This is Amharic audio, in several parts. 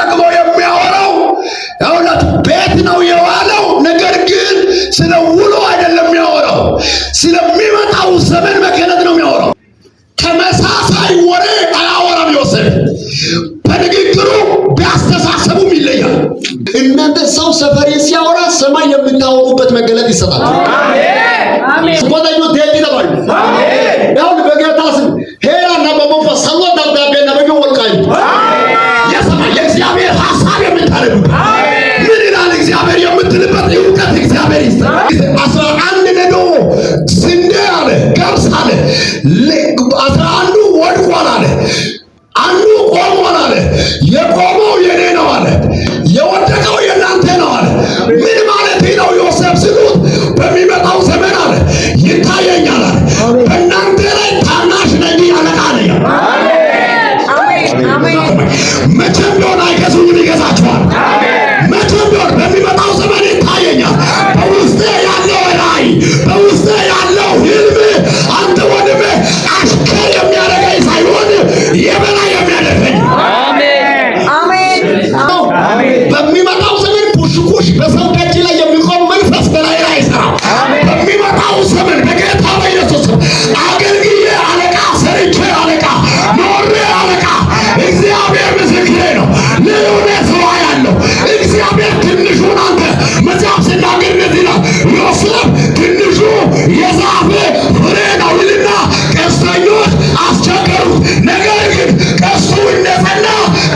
ደግሞ የሚያወራው ያውላት ቤት ነው የዋለው። ነገር ግን ስለ ውሎ አይደለም የሚያወራው፣ ስለሚመጣው ዘመን መገለጥ ነው የሚያወራው። ተመሳሳይ ወሬ አያወራም ዮሴፍ። በንግግሩ ቢያስተሳሰቡም ይለያል። እናንተ ሰው ሰፈሬ ሲያወራ ሰማይ የምታወሩበት መገለጥ ይሰጣል። አሜን። ወዳጆ ዴቲ ተባሉ። አሜን። ያው በጌታ ስም ሄራና በመንፈስ ሰው ዳዳቤና በየወልቃይ የሰማይ የእግዚአብሔር ሐሳብ የምታረዱ ምን ይላል እግዚአብሔር የምትልበት እውቀት እግዚአብሔር ይስጣል። 11 ነዶ ስንዴ አለ፣ ገብስ አለ፣ 11ዱ ወድቋል አለ፣ አንዱ ቆሟል አለ። የቆመው የኔ ነው አለ፣ የወደቀው የናንተ ነው አለ። ምን ማለት ነው ዮሴፍ ሲሉት በሚመጣው ዘመን አለ ይታየኛል አለ በእናንተ ላይ ታናሽ ነኝ አለቃ ነኝ። መቼም ቢሆን አይገዙኝም፣ ይገዛችኋል። መቼም ቢሆን በሚመጣው ዘመን ይታየኛል። በውስጤ ያለው ራእይ፣ በውስጤ ያለው ህልም አንተ ወንድሜ አሽከር የሚያደርገኝ ሳይሆን የበላይ የሚያደርገኝ። በሚመጣው ዘመን ፑሽኩሽ በሰው ደጅ ላይ የሚቆም መንፈስ በላይ ላይ ይሰራል። በሚመጣው ዘመን በጌታ በኢየሱስ አገልግዬ አለቃ ሰርቼ አለቃ ኖሬ አለቃ እግዚአብሔር ምስክሬ ነው። ልዩነ ሰዋ ያለው እግዚአብሔር ትንሹን አንተ መጽሐፍ ሲናገር እንደዚህ ነው ዮሴፍ ትንሹ የዛፍ ፍሬ ነው ይልና ቀስተኞች አስቸገሩት። ነገር ግን ቀስቱ እንደጸና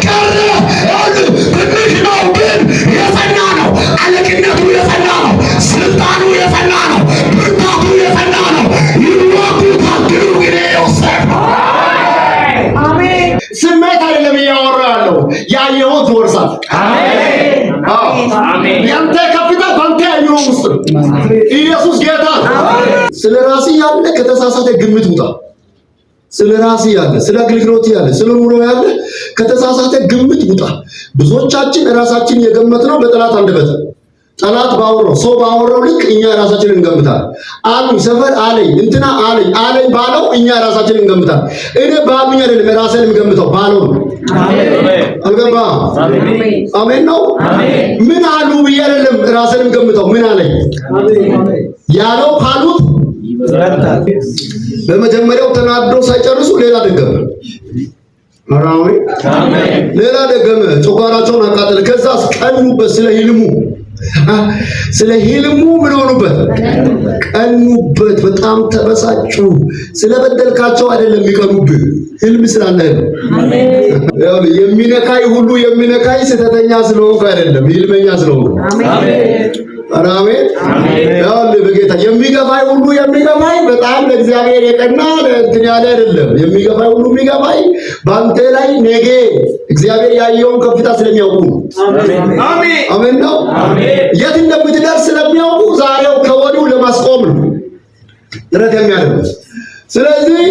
ቀረ። ትንሽ ነው ግን የጸና ነው። አለቅነቱ የጸና ነው። ስልጣኑ የጸና ነው። ብርታቱ የጸና ነው። ይወጉታል ግን ዮሴፍ ስሜት አይደለም እያወራ ያለው ያየውን ትወርሳል። አሜን። ያንተ ከፍታ ባንተ ያየው ውስጥ ኢየሱስ ጌታ። ስለ ራስህ ያለ ከተሳሳተ ግምት ውጣ። ስለ ራስህ ያለ፣ ስለ አገልግሎት ያለ፣ ስለ ኑሮ ያለ ከተሳሳተ ግምት ውጣ። ብዙዎቻችን ራሳችን የገመትነው በጠላት አንደበት፣ ጠላት ባወራው ሰው ባወራው ልክ እኛ ራሳችንን እንገምታለን። አሉኝ ሰፈር አለኝ እንትና አለኝ ባለው እኛ ራሳችንን እንገምታለን። እኔ ባሉኝ አይደለም ራሴን የምገምተው ባለው ነው። አልገባ? አሜን ነው። ምን አሉ ብዬ አይደለም ራሴን የምገምተው ምን አለኝ ያለው ካሉት በመጀመሪያው ተናዶ ሳይጨርሱ ሌላ ደገመ። አሜን። ሌላ ደገመ። ጮጋራቸውን አቃጠለ። ከዛስ ቀኑበት። ስለ ህልሙ ምን ሆኑበት? ቀኑበት። በጣም ተበሳጩ። ስለበደልካቸው አይደለም የሚቀኑብህ፣ ህልም ስላለህ ነው። አሜን። የሚነካይ ሁሉ የሚነካይ ስተተኛ ስለሆንክ አይደለም፣ ህልመኛ ስለሆንክ። አሜን። አሜን። ያው በጌታ የሚገፋይ ሁሉ የሚገፋይ በጣም ለእግዚአብሔር የቀና እንትን ያለ አይደለም። የሚገፋይ ሁሉ የሚገፋይ ባንተ ላይ ነገ እግዚአብሔር ያየውን ከፍታ ስለሚያውቁ ነው። አሜን ነው። የት እንደምትደርስ ስለሚያውቁ ዛሬው ከወዲሁ ለማስቆም ነው ጥረት የሚያደርጉት። ስለዚህ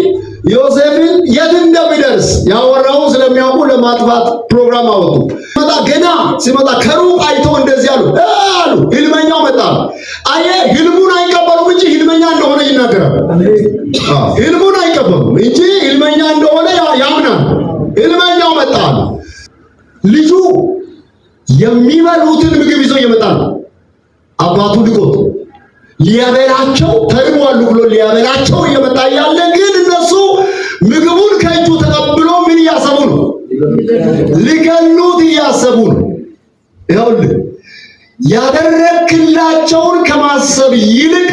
ዮሴፍን የት እንደሚደርስ ያወራው ስለሚያውቁ ለማጥፋት ፕሮግራም አወጡ። ገና ሲመጣ ከሩቅ አይቶ እንደዚህ አሉ ህልመኛው መጣ። አየ ህልሙን አይቀበሉም እንጂ ህልመኛ እንደሆነ ይናገራል። ህልሙን አይቀበሉም እንጂ ህልመኛ እንደሆነ ያምናል። ህልመኛው መጣ። ልጁ የሚበሉትን ምግብ ይዞ እየመጣ ነው። አባቱ ልቆት ሊያበላቸው ተርቧሉ ብሎ ሊያበላቸው እየመጣ ያለ ግን እነሱ ምግቡን ከእጁ ተቀብሎ ምን እያሰቡ ነው? ሊገሉት እያሰቡ ነው። ይኸውልህ ያደረክላቸውን ከማሰብ ይልቅ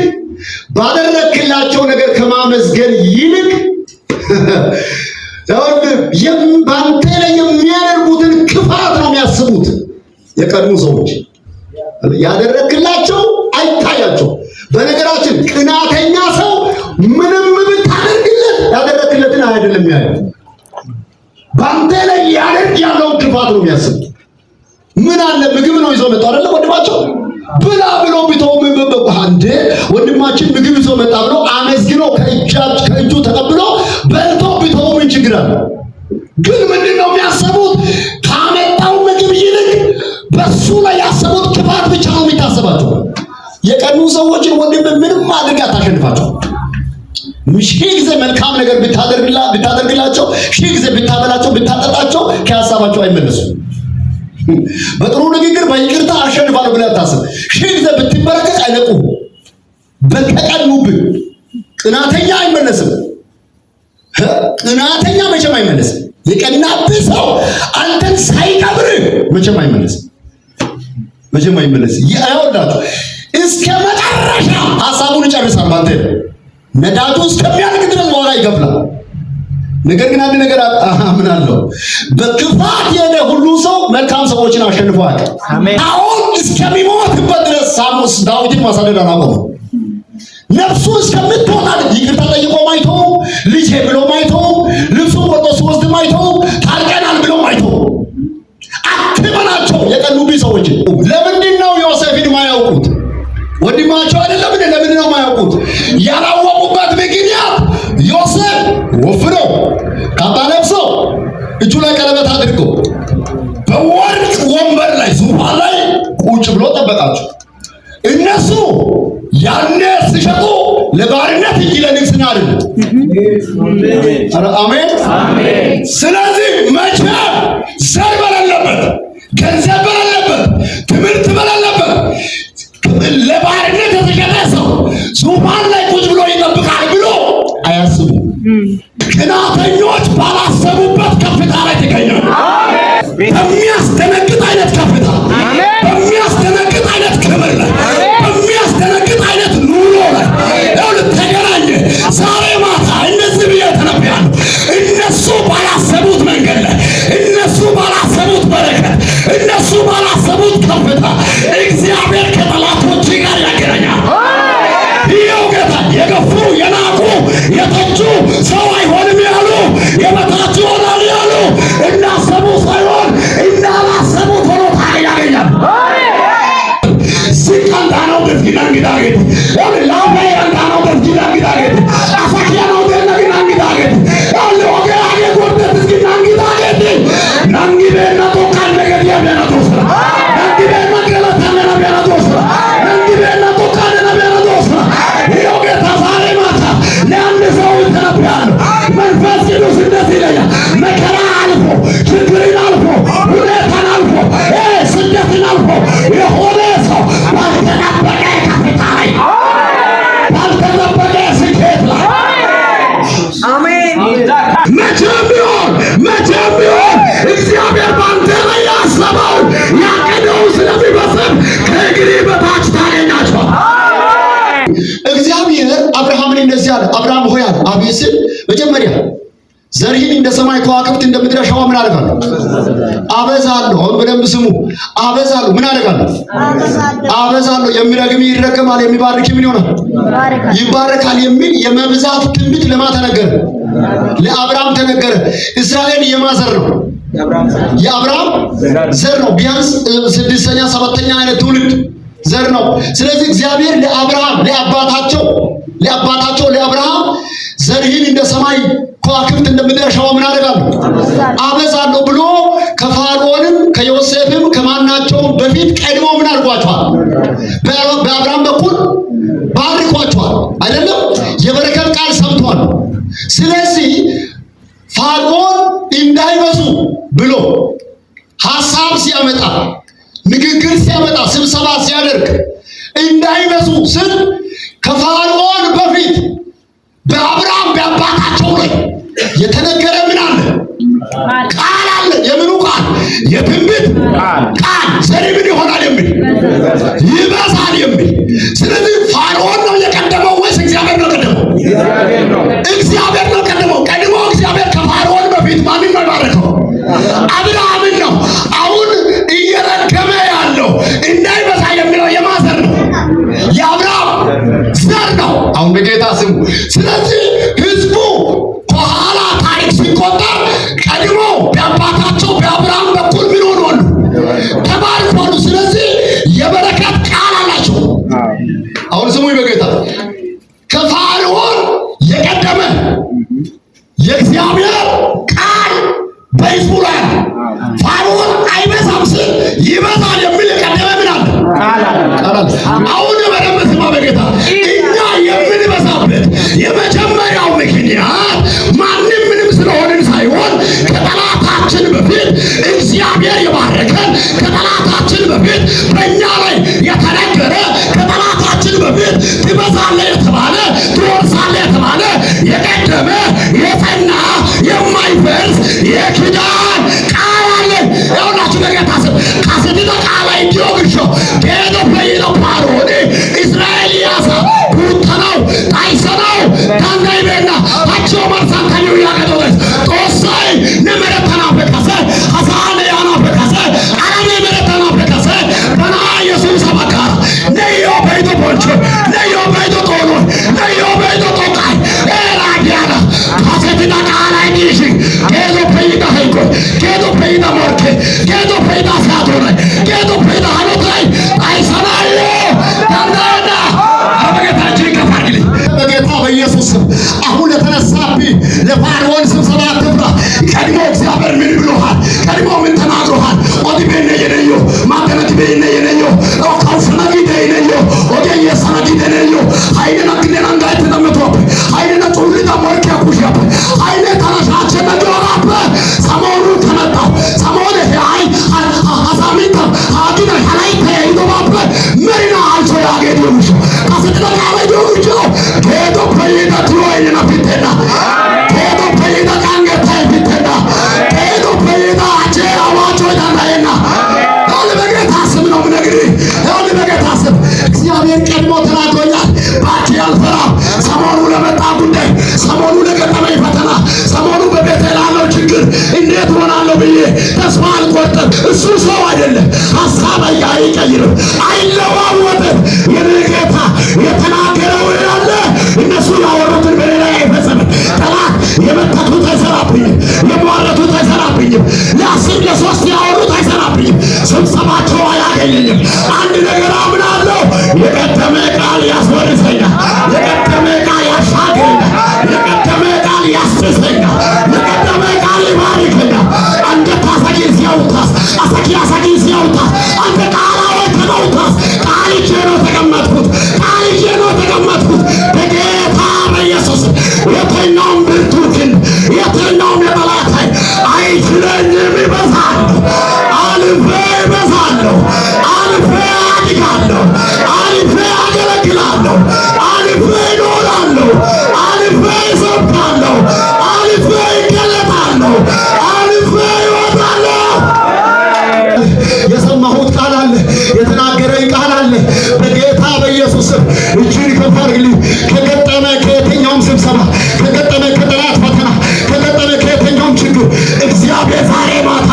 ባደረክላቸው ነገር ከማመስገን ይልቅ ይኸውልህ ባንተ ላይ የሚያደርጉትን ክፋት ነው የሚያስቡት የቀድሞ ሰዎች። ያደረክላቸው አይታያቸው። በነገራችን ቅናተኛ ሰው ምንም ብታደርግለት ያደረክለትን አይደለም ያለው፣ ባንተ ላይ ያደርግ ያለውን ክፋት ነው የሚያስብ። ምን አለ ምግብ ነው ይዞ መጣ አይደል? ወንድማቸው ብላ ብሎ ቢተው ምን በባንዴ ወንድማችን ምግብ ይዞ መጣ ብሎ አመስግኖ ከእጁ ተቀብሎ በልቶ ቢተው ምን ችግር አለ? ግን ምንድነው የሚያስቡት? ካመጣው ምግብ ይልቅ በሱ ላይ ያሰቡት ክፋት ብቻ ነው የሚታሰባቸው። የቀኑ ሰዎችን ወንድም ምንም አድርጋ ታሸንፋቸው። ሺህ ጊዜ መልካም ነገር ብታደርግላቸው፣ ሺህ ጊዜ ብታበላቸው፣ ብታጠጣቸው ከሀሳባቸው አይመለሱም። በጥሩ ንግግር በይቅርታ አሸንፋለሁ ብለህ አታስብ። ሺህ ጊዜ ብትበረከት አይለቁም። በተቀኑብህ ቅናተኛ አይመለስም። ቅናተኛ መቼም አይመለስም። የቀናብህ ሰው አንተን ሳይቀብርህ መቼም አይመለስም። ያወዳችሁ እስከ መጨረሻ ሐሳቡን ይጨርሳል። ባንተ ነዳጁ እስከሚያልቅ ድረስ ዋጋ ይከፍላል። ነገር ግን አንድ ነገር አምናለሁ፣ በክፋት የሄደ ሁሉ ሰው መልካም ሰዎችን አሸንፏል። አሁን እስከሚሞትበት ድረስ ዳዊትን ማሳደድ አላቆመም። ነፍሱ እስከምትወጣ ይቅርታ ጠይቆ ማይተው፣ ልጄ ብሎ ማይተው፣ ልብሱን ቆርጦ ሲወስድ ማይተው፣ ታርቀናል ብሎ ማይተው። አትመናቸው የቀኑብኝ ሰዎች። ለምንድን ነው ዮሴፍን ማያውቁት? ወንድማቸው አይደለም? ለምንድን ነው ማያውቁት? ያላወቁበት ምክንያት ዮሴፍ ወፍሮ ካባ ለብሶ እጁ ላይ ቀለበት አድርጎ በወርቅ ወንበር ላይ ዙፋን ላይ ቁጭ ብሎ ጠበቃቸው። እነሱ ያኔ ሲሸጡ ለባርነት እንጂ ለንግስና አይደለም። አሜን። ስለዚህ መቼ ዘር በሌለበት፣ ገንዘብ በሌለበት፣ ትምህርት በሌለበት ለባርነት የተሸጠ ሰው ዙፋን ላይ ቁጭ ብሎ ይጠብቃል ብሎ አያስቡ። ቅናተኞች ባላሰቡበት ከፍታ ላይ ተገኛሉ። በሚያስደነግጥ አይነት ከፍታ፣ በሚያስደነግጥ አይነት ክብር ላይ፣ በሚያስደነግጥ አይነት ኑሮ ላይ ተገናኘ። ዛሬ ማታ እነዚህ ብዬ ተነብያለሁ። እነሱ ባላሰቡት መንገድ ላይ፣ እነሱ ባላሰቡት በረከት፣ እነሱ ባላሰቡት ከፍታ እግዚአብሔር ከጠላቶች ጋር ያገናኛል። ይኸው ጌታ የገፉ የናቁ የተቹ ሰው አይሆንም ያሉ የበታች ይሆናል ያሉ እንዳሰቡ ሳይሆን እንዳላሰቡት ሆኖ ያገኛል። ሲቃንዳ ነው ደስጊና እንግዳጌት ላፈ ያንዳነው ደስጊና እንግዳጌት አሳኪያ ነው ደነግና እንግዳጌት ያለ ወገ አገ ጎርደት እስጊና እንግዳጌት ናንጊቤና ቶካል ነገድ ያበና ቶስራ ናንጊቤና ገለታና ያበና ቶስራ ናንጊቤና ቶካል ያበና ቶስራ ይኸው ጌታ ዛሬ ማታ ለአንድ ሰው ተነብያለሁ። መንፈስ ቅዱስ እንደዚህ ይለኛል። መከራ አልፎ፣ ችግርን አልፎ፣ ሁኔታን አልፎ፣ ስደትን አልፎ የሆነ ሰው ባልተጠበቀ ከፍታ ላይ፣ ባልተጠበቀ ስኬት ላይ መቼም ቢሆን እግዚአብሔር ባንተ ላይ ያሰበው ያቀደው ስለሚበስም ከእግርህ በታች ታገኛቸዋል። እግዚአብሔር አብርሃምን እንደዚህ አለ። አብርሃም ሆይ አለ። አቤት ስል መጀመሪያ ዘርህን እንደ ሰማይ ከዋክብት እንደ ምድር አሸዋ ምን አደርጋለሁ? አበዛለሁ። አሁን በደንብ ስሙ። አበዛለሁ። ምን አደርጋለሁ? አበዛለሁ። የሚረግም ይረገማል፣ የሚባርክ ምን ይሆናል? ይባረካል የሚል የመብዛት ትንቢት ለማን ተነገረ? ለአብርሃም ተነገረ። እስራኤል የማዘር ነው? የአብርሃም ዘር ነው። ቢያንስ ስድስተኛ ሰባተኛ አይነት ትውልድ ዘር ነው። ስለዚህ እግዚአብሔር ለአብርሃም ለአባታቸው ለአብርሃም ዘርህን እንደ ሰማይ ከዋክብት እንደ ምድር አሸዋ ምን አደርጋለሁ? አበዛለሁ ብሎ ከፋርዖንም ከዮሴፍም ከማናቸውም በፊት ቀድሞ ምን አድርጓቸዋል? በአብርሃም በኩል ባርኳቸዋል። አይደለም? የበረከት ቃል ሰምቷል። ስለዚህ ፋርዖን እንዳይበዙ ብሎ ሐሳብ ሲያመጣ፣ ንግግር ሲያመጣ፣ ስብሰባ ሲያደርግ እንዳይበዙ ስል ከፋርዖን በፊት በአብርሃም በአባታቸው ላይ የተነገረ ምን አለ? ቃል አለ። የምኑ ቃል? የትንቢት ቃል። ዘር ምን ይሆናል የሚል ይበዛል የሚል። ስለዚህ ፋርዖን ነው የቀደመው ወይስ እግዚአብሔር ነው ቀደመው? እግዚአብሔር ነው ቀደመው። ቀድሞ እግዚአብሔር ከፋርዖን በፊት ማንን ነው የባረከው? አብርሃምን ነው። አሁን እየረገመ ያለው እንዳይበዛ የሚለው የማዘር ነው? የአብርሃም ዘር ነው። አሁን በጌታ ስሙ። ስለዚህ ህዝቡ ከኋላ ታሪክ ሲቆጠር ቀድሞ በአባታቸው በአብርሃም በኩል ምን ሆኗል? ተባርኳሉ። ስለዚህ የበረከት ቃል አላቸው። አሁን ስሙ በጌታ ከፋርዖን የቀደመ የእግዚአብሔር ቃል በህዝቡ ላይ ፋርዖን አይበዛም ስል ይበዛል የሚል የቀደመ ምን አለ? ቃል አለ። አሁን በደንብ ስማ በጌታ እኛ የምንበዛበት የመጀመሪያ ከጠላታችን በፊት በእኛ ላይ የተነገረ ከጠላታችን በፊት ትበዛለህ የተባለ ትወርሳለህ የተባለ የቀደመ የጸና የማይፈርስ የኪዳን ቃል አለ። ይኸውላችሁ በጌታ ስም ካሰዲታ ቃል አይጆግሾ ጌዶ ፈይሎ ፓሮኒ እስራኤል ያሳ ቡተናው ታይሰናው ታንዳይቤና አቾ ማርሳንታዩ ያቀዶለስ ጦሳይ ነመረተና በከሰ ሐሳነ ያና በከሰ አራኔ መረተና በከሰ በና ኢየሱስ አባካ ነዮ በይቶ ቦልቾ ነዮ በይቶ ጦሎ ነዮ በይቶ ጦቃይ ኤራዲያና ካሰዲታ ቃል አይዲሽ ጌዶ ፈይዳ ሃይኮ ጌዶ ፈይዳ ሞርኬ ጌዶ ፈይዳ ሳቶነ ጌዶ ፈይዳ ሃሎታይ ታይሰናዩ ታንዳና በጌታችን ከፋርግሊ በጌታ በኢየሱስ ስም አሁን የተነሳብህ ለፋርዖን ስብሰባ አትፍራ። ቀድሞ እግዚአብሔር ምን ብሎሃል? ቀድሞ ምን ተናግሮሃል? ኦዲቤነ የነዮ ማተነትቤነ የነዮ ኦካውሰናጊደ የነዮ ኦገየ ሰናጊደ የነዮ ኃይልና ግደና እንዳይት ተመቶብ ኃይልና ጩልታ ሞርኪያ ኩሽያብ ኃይለ ተናሻቸ ነጆራብ ሰሞኑ ተመጣው ሰሞኑ ኃይ አሳሚታ አዲና ኃይለ ተይዶባብ መሪና አልሶ ያገዱሽ ካሰተና ያገዱሽ ጌዶ ፈይዳ ትሮይና ፊተና ጌዶ ፈይዳ ካንገታ ፊተና ጌዶ ፈይዳ አቼ አዋቾ ዳናይና አለ በጌታ ስም ነው ምነግርህ። አለ በጌታ ስም እግዚአብሔር ቀድሞ ተናግሮኛል። ባኪ አልፈራም። ሰሞኑ ለመጣ ጉዳይ፣ ሰሞኑ ለገጠመኝ ፈተና፣ ሰሞኑ በቤቴ ላለው ችግር እንዴት ሆናለሁ ብዬ ተስፋ አልቆርጥም። እሱ ሰው አይደለም፣ ሀሳብ አይቀይርም፣ አይለዋወጥም። የኔ ጌታ የተናገረው ያለ እነሱ ያወሩትን በሌላ አይፈጸምም። ጠላት የመተቱት አይሰራብኝም፣ የሟረቱት አይሰራብኝም፣ ለአስር ለሶስት ያወሩት አይሰራብኝም፣ ስብሰባቸው አያገኘኝም። አንድ ነገር አምናለሁ፣ የቀደመ ቃል ያስወርሰኛል፣ የቀደመ ቃል ያሻግረኛል፣ የቀደመ ቃል ያስደሰኛል፣ የቀደመ ቃል ይባርከኛል። አንተ ታሳጊስ ያውታስ አሳጊስ ያውታስ አንተ ቃላው ተናውታስ ቃል ይዤ ነው ተቀመጥኩት፣ ቃል ይዤ ነው ተቀመጥኩት። በጌታ በኢየሱስ የተኛውም ብርቱ ክንድ የተኛውም የጠላት ኃይል አይችለኝም። ይበዛለሁ፣ አልፌ ይበዛለሁ፣ አልፌ አድጋለሁ፣ አልፌ አገለግላለሁ፣ አልፌ እኖራለሁ፣ አልፌ እሰብካለሁ፣ አልፌ ይገለጣለሁ፣ አልፌ ይወጣለሁ። የሰማሁት ቃል አለ፣ የተናገረኝ ቃል አለ። በጌታ በኢየሱስ ስም እጅን ከፍ አድርግልኝ። ከገጠመ ከየትኛውም ስብሰባ፣ ከገጠመ ከጠላት ፈተና፣ ከገጠመ ከየትኛውም ችግር እግዚአብሔር ዛሬ ማታ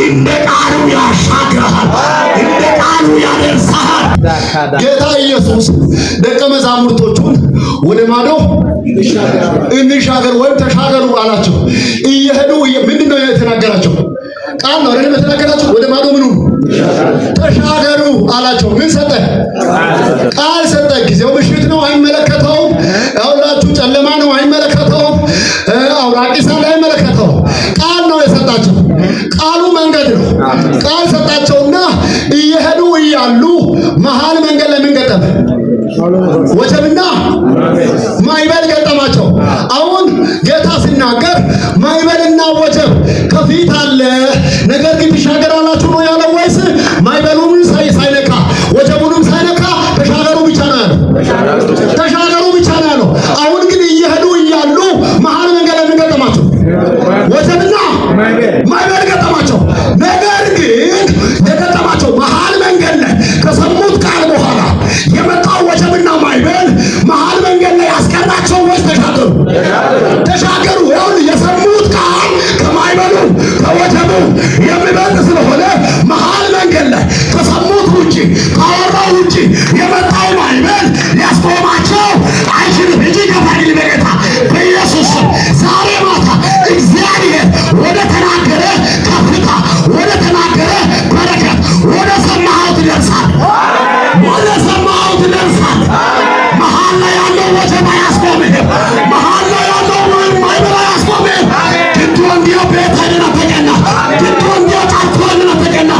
እንደ ቃሉ ያሻግርሃል፣ እንደ ቃሉ ያደርሰሃል። ጌታ ኢየሱስ ደቀ መዛሙርቶቹን ወደ ማዶ እንሻገር ወይም ተሻገሩ አላቸው። እየሄዱ ምንድን ነው የተናገራቸው? ቃል ነው አይደል? የተናገራቸው ወደ ማዶ ምኑ ተሻገሩ አላቸው። ምን ሰጠ? ቃል ሰጠ። ጊዜው ምሽት ነው፣ አይመለከተውም። ያውላችሁ ጨለማ ነው፣ አይመለከተውም። አውራቂሳ ላይ አይመለከተውም። ቃል ነው የሰጣቸው። ቃሉ መንገድ ነው። ቃል ሰጣቸውና እየሄዱ እያሉ መሃል መንገድ ላይ ምን ገጠመ? ወጀብና ማዕበል ገጠማቸው። አሁን ጌታ ሲናገር ማዕበልና ወጀብ ከፊት አለ፣ ነገር ግን ትሻገራላችሁ ነው ያለው ወይስ ማዕበሉን ሳይነካ ወጀቡንም ሳይነካ ተሻገሩ ብቻ ነው ያለው? ተሻገሩ ብቻ ነው ያለው። አሁን ግን እየሄዱ እያሉ መሃል መንገድ ላይ ምን ገጠማቸው? ወጀብና ማዕበል ገጠማቸው። ነገር ግን የገጠማቸው መሃል መንገድ ላይ ከሰሙት ቃል በኋላ የመጣው ወጀብና ማዕበል መሃል መንገድ ላይ ያስቀራቸው ወይስ ተሻገሩ? ተሻገሩ። ያው የሰሙት ቃል ከማዕበሉ ከወጀቡ የሚበልጥ ስለሆነ መሃል መንገድ ላይ ከሰሙት ውጪ ካወራው ውጪ የመጣው ማዕበል ሊያስቆማቸው አይችልም። እጅ ከፋይል በጌታ በኢየሱስ ዛሬ ማታ እግዚአብሔር ወደ ተናገረ ከፍታ፣ ወደ ተናገረ በረከት፣ ወደ ሰማኸው ትደርሳለህ፣ ወደ ሰማኸው ትደርሳለህ። መሃል ላይ ያለው ወጀብ አያስቆምህም። መሃል ላይ ያለው ማዕበል አያስቆምህም። ግድ ወንዲዮ ቤት ሄደና ተቀና፣ ግድ ወንዲዮ ጫቶ ሄደና ተቀና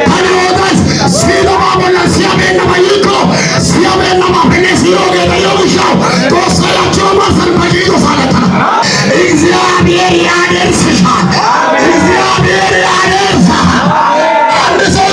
ታዲወዳስ ሲሎማ ቦላ ሲያቤና ማይኮ ሲያቤና ማፈኔ ሲዮገ ደዮሻው ተወሰላቸው ማሰል በጂዶ ሳለተና እግዚአብሔር ያደርስሻል፣ እግዚአብሔር ያደርሳል። አንድ ሰው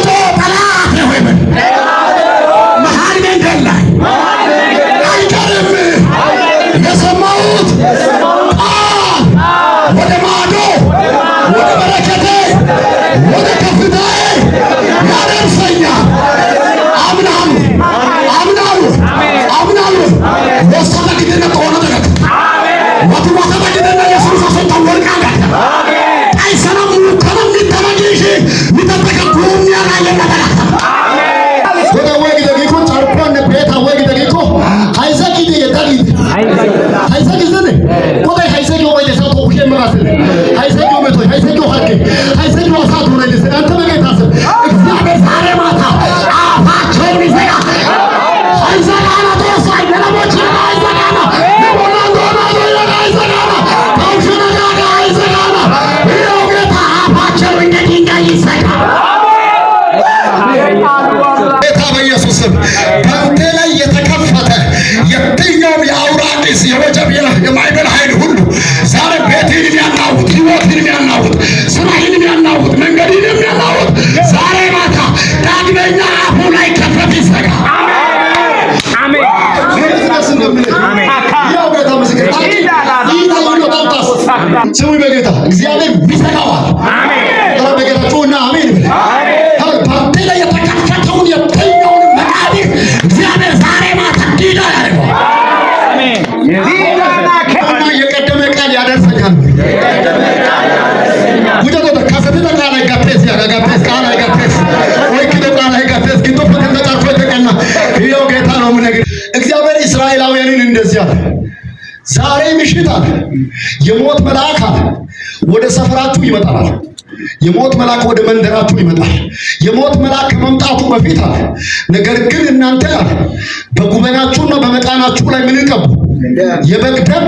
ጌታ በኢየሱስ ስም በአንተ ላይ የተከፈተ የትኛውም የአውራቂስ የወጀብ የማይበል ኃይል ሁሉ ዛሬ ቤትህን የሚያናውጥ ሕይወትህን የሚያናውጥ ስራህን የሚያናውጥ መንገድህን የሚያናውጥ ዛሬ ማታ ዳግመኛ አፉ ላይ ከፈት ይዘጋ። ስሙ በጌታ እግዚአብሔር ይሰራዋል። በጌታ ጩና አሜን። በአንተ ላይ የተከፈተውን የትኛውን መቃብር እግዚአብሔር ዛሬ ማታ ዲዳ ያደርገዋል። የቀደመ ቃል ያደርሰኛል። እግዚአብሔር እስራኤላውያንን እንደዚህ አለ፣ ዛሬ ምሽት አለ የሞት መልአክ አለ ወደ ሰፈራችሁ ይመጣል። የሞት መልአክ ወደ መንደራችሁ ይመጣል። የሞት መልአክ ከመምጣቱ በፊት አለ ነገር ግን እናንተ አለ በጉበናችሁና በመቃናችሁ ላይ ምን ቀቡ? የበግ ደም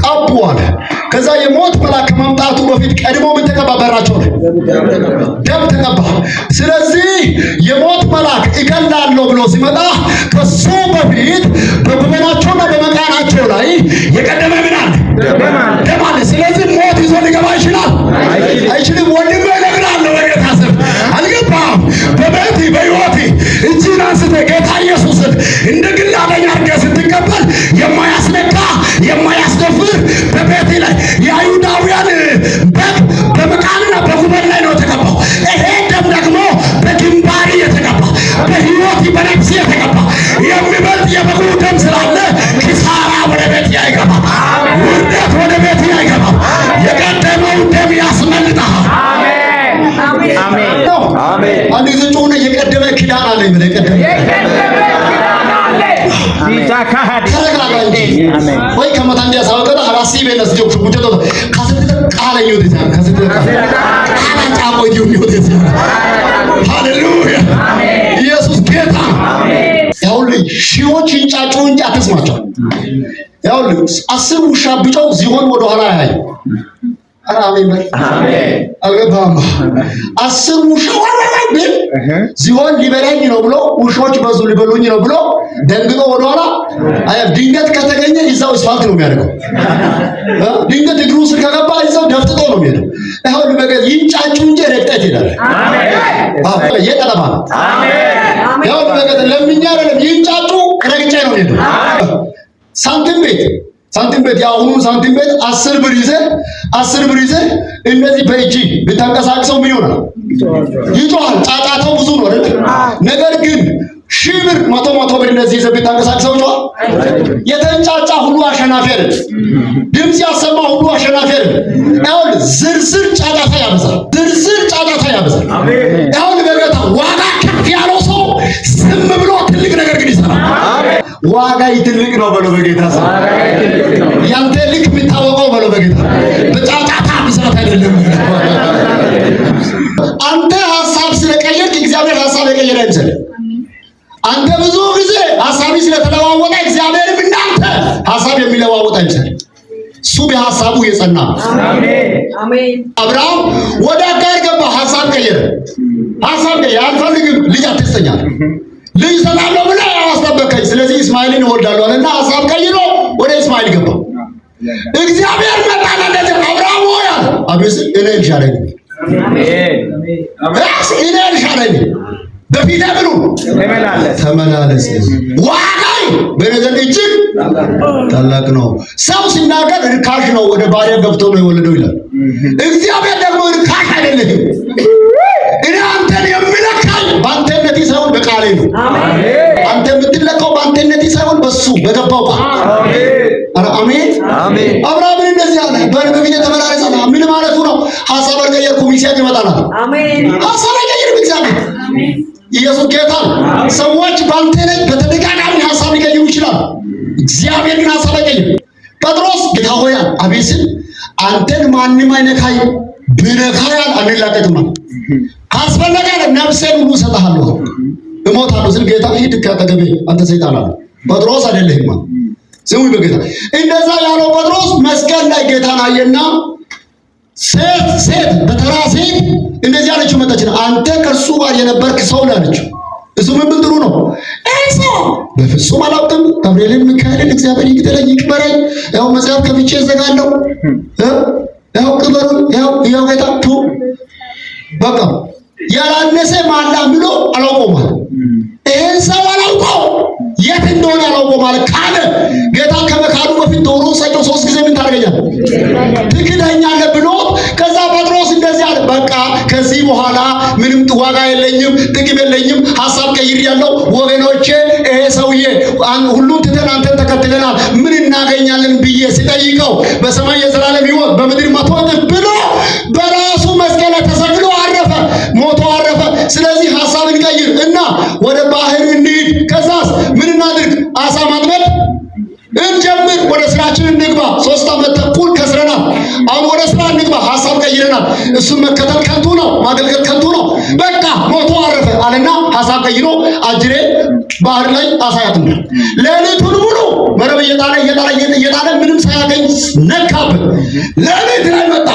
ቀቡ አለ። ከዛ የሞት መልአክ ከመምጣቱ በፊት ቀድሞ ምን ተቀባ? በራቸው ላይ ደም ተቀባ። ስለዚህ የሞት መልአክ እገላለሁ ብሎ ሲመጣ ከሱ በፊት በጉበናቸውና በመቃናቸው ላይ የቀደመ ምን አለ? ደም አለ። ስለዚህ ሞት ይዞ ሊገባ ይችላል? አይችልም። ወንድም እነግርሃለሁ በጌታ ስም አልገባም። በቤቴ በሕይወቴ እጅህን አንስተህ ጌታ ኢየሱስን እንደ ግል አዳኝ አድርገህ ስትቀበል የማያስነካ የማያስደፍር በቤቴ ላይ የአይሁዳውያን በግ በመቃንና በጉበን ላይ ነው የተቀባው። ይሄ ደም ደግሞ በግንባሪ የተቀባ በሕይወት በነፍስ የተቀባ የሚበልጥ የበጉ ደም ስላለ ኪሳራ ወደ ቤት አይገባም። ውርደት ወደ ቤት አይገባም። የቀደመው ደም ያስመልጣል። አሜን አሜን። አንድ ጊዜ ጮህና የቀደመ ኪዳን አለ ይበል። የቀደመ ወይ ከመታ እንዲያሳውቀው ሐራሲ በነስ ጆክ ጉጀቶ ካሰተ ቃለኝ ወደዛ ካሰተ ቃላጫ ቆዩ ወደዛ። ሃሌሉያ ኢየሱስ ጌታ። ያውልኝ ሺዎች ይንጫጩ እንጂ አትስማቸው። ያውልኝ 10 ውሻ ቢጮህ ዝሆን ወደ ኋላ ያይ። አሜን አሜን። አልገባም። 10 ውሻ ቢል ዝሆን ሊበላኝ ነው ብሎ ውሾች በዙ ሊበሉኝ ነው ብሎ ደንግጦ ወደ ኋላ ድንገት ከተገኘ ይዛው ስፋልት ነው የሚያደርገው። ድንገት እግሩ ስር ከገባ ይዛው ደፍጥጦ ነው የሚሄደው። አሁን በገዝ ይንጫጩ እንጂ ረግጠት ይላል። አሜን። የጠለባ አሜን። ያው በገዝ ለምኛ አይደለም ይንጫጩ ረግጬ ነው የሚሄደው። ሳንቲም ቤት ያሁኑ ሳንቲም ቤት 10 ብር ይዘህ እንደዚህ በእጅ ብታንቀሳቅሰው ምን ይሆናል? ይጮሃል። ጫጫታው ብዙ ነው አይደል? ነገር ግን 1000 ብር 100 ብር እንደዚህ ይዘህ ብታንቀሳቅሰው ይጮሃል። የተንጫጫ ሁሉ አሸናፊ አይደል? ድምጽ ያሰማ ሁሉ አሸናፊ አይደል? ያው ዝርዝር ጫጫታ ያበዛል። አሜን። ያው በጌታ ዋጋ ከፍ ያለው ሰው ዝም ብሎ ትልቅ ነገር ግን ይሰራል። አሜን። ዋጋ ትልቅ ነው በለው በጌታ ሰው። ያንተ ልክ የሚታወቀው በለው በጌታ በጫጫታ ብዛት አይደለም። አንተ ሐሳብ ስለቀየርክ እግዚአብሔር ሐሳብ የቀየረ አይደለም። አንተ ብዙ ጊዜ ሐሳብ ስለተለዋወጠ እግዚአብሔርም እንዳንተ ሐሳብ የሚለዋወጥ አይደለም። እሱ በሐሳቡ የጸና ነው። አሜን። አብርሃም ወደ አጋር ገባ፣ ሐሳብ ቀየረ። አልፈልግም ልጅ አትስተኛል ልጅ ሰጣለሁ ብለህ አስጠበቀኝ፣ ስለዚህ እስማኤልን እወልዳለሁ አለና ሐሳብ ቀይሮ ወደ እስማኤል ገባ። እግዚአብሔር መጣና እንደዚህ አብርሃም ሆይ አለ። አቤት እኔ ልሻለኝ። እኔ ልሻለኝ በፊት ብሉ ተመላለስ። ዋጋይ በነገር እጅግ ታላቅ ነው። ሰው ሲናገር ርካሽ ነው፣ ወደ ባሪያ ገብቶ ነው የወለደው ይላል። እግዚአብሔር ደግሞ ርካሽ አይደለም። እኔ አንተን የምለካኝ በአንተነቴ ሳይሆን በቃሌ ነው። አንተ የምትለካው በአንተነቴ ሳይሆን በሱ በገባው ቃል። አሜን አሜን። አብርሃም እንደዚህ አለ፣ በፊት ተመላለስ። ምን ማለቱ ነው? ሐሳብ አልቀየርኩም ይስሐቅ ይመጣል። አሜን። ሐሳብ አልቀየርኩም እግዚአብሔር ኢየሱስ ጌታ። ሰዎች ባንተ ላይ በተደጋጋሚ ሐሳብ ሊቀይሩ ይችላል። እግዚአብሔር ግን ሐሳብ አይቀይርም። ጴጥሮስ ጌታ ሆይ አቤስን አንተን ማንም አይነካኝ ብነካኝ አንላቀቅም። ካስፈለገ ነፍሴን ሁሉ እሰጥሃለሁ እሞታለሁ ስል ጌታ ሂድ ከአጠገቤ አንተ ሰይጣን አለ። ጴጥሮስ አይደለህም። ስሙ በጌታ እንደዛ ያለው ጴጥሮስ መስቀል ላይ ጌታን አየና ሴት በተራ ሴት እንደዚህ አለችው። መጣችና አንተ ከእርሱ ጋር የነበርክ ሰው ነህ አለችው። እሱ ምን ብል ጥሩ ነው ሰው በፍጹም አላውቅም፣ ገብርኤልን ሚካኤልን እግዚአብሔር ይግደለኝ ይቅበረኝ፣ ያው መጽሐፍ ከፍቼ እዘጋለሁ፣ ያው ቅበሩ፣ ያው ጌታ በቃ ያላነሰ ማላ ብሎ አላውቀውም ማለት ይሄን ሰው አላውቀው የት እንደሆነ አላውቀው ማለት ካለ ጌታ ከመካዱ በፊት ዶሮ ሰጨው 3 ጊዜ ምን ታደርገኛለህ ትክደኛለህ ብሎ ከዛ ጴጥሮስ እንደዚህ አለ። በቃ ከዚህ በኋላ ምንም ዋጋ የለኝም፣ ጥቅም የለኝም፣ ሐሳብ ቀይሬያለሁ ወገኖቼ፣ ይሄ ሰውዬ ሁሉን ትተን አንተን ተከትለናል ምን እናገኛለን ብዬ ሲጠይቀው በሰማይ የዘላለም ሕይወት በምድር 100 እጥፍ ብሎ በራሱ መስቀል ተሰቅሎ አረፈ፣ ሞቶ አረፈ። ስለዚህ ሐሳብ እንቀይር እና ወደ ባህር እንሂድ። ከዛስ ምን እናድርግ? አሳ ማጥመድ እንጀምር። ወደ ስራችን እንግባ። 3 ዓመት ተኩል ከስረናል። አሁን ወደ ስራ እንግባ። ሐሳብ ቀይረናል። እሱን መከተል ከንቱ ነው፣ ማገልገል ከንቱ ነው። በቃ ሞቶ አረፈ አለና ሐሳብ ቀይሮ አጅሬ ባህር ላይ አሳ ያጥምዳል። ሌሊቱን ሙሉ መረብ እየጣለ ምንም ሳያገኝ ነካበት። ሌሊት ላይ መጣ።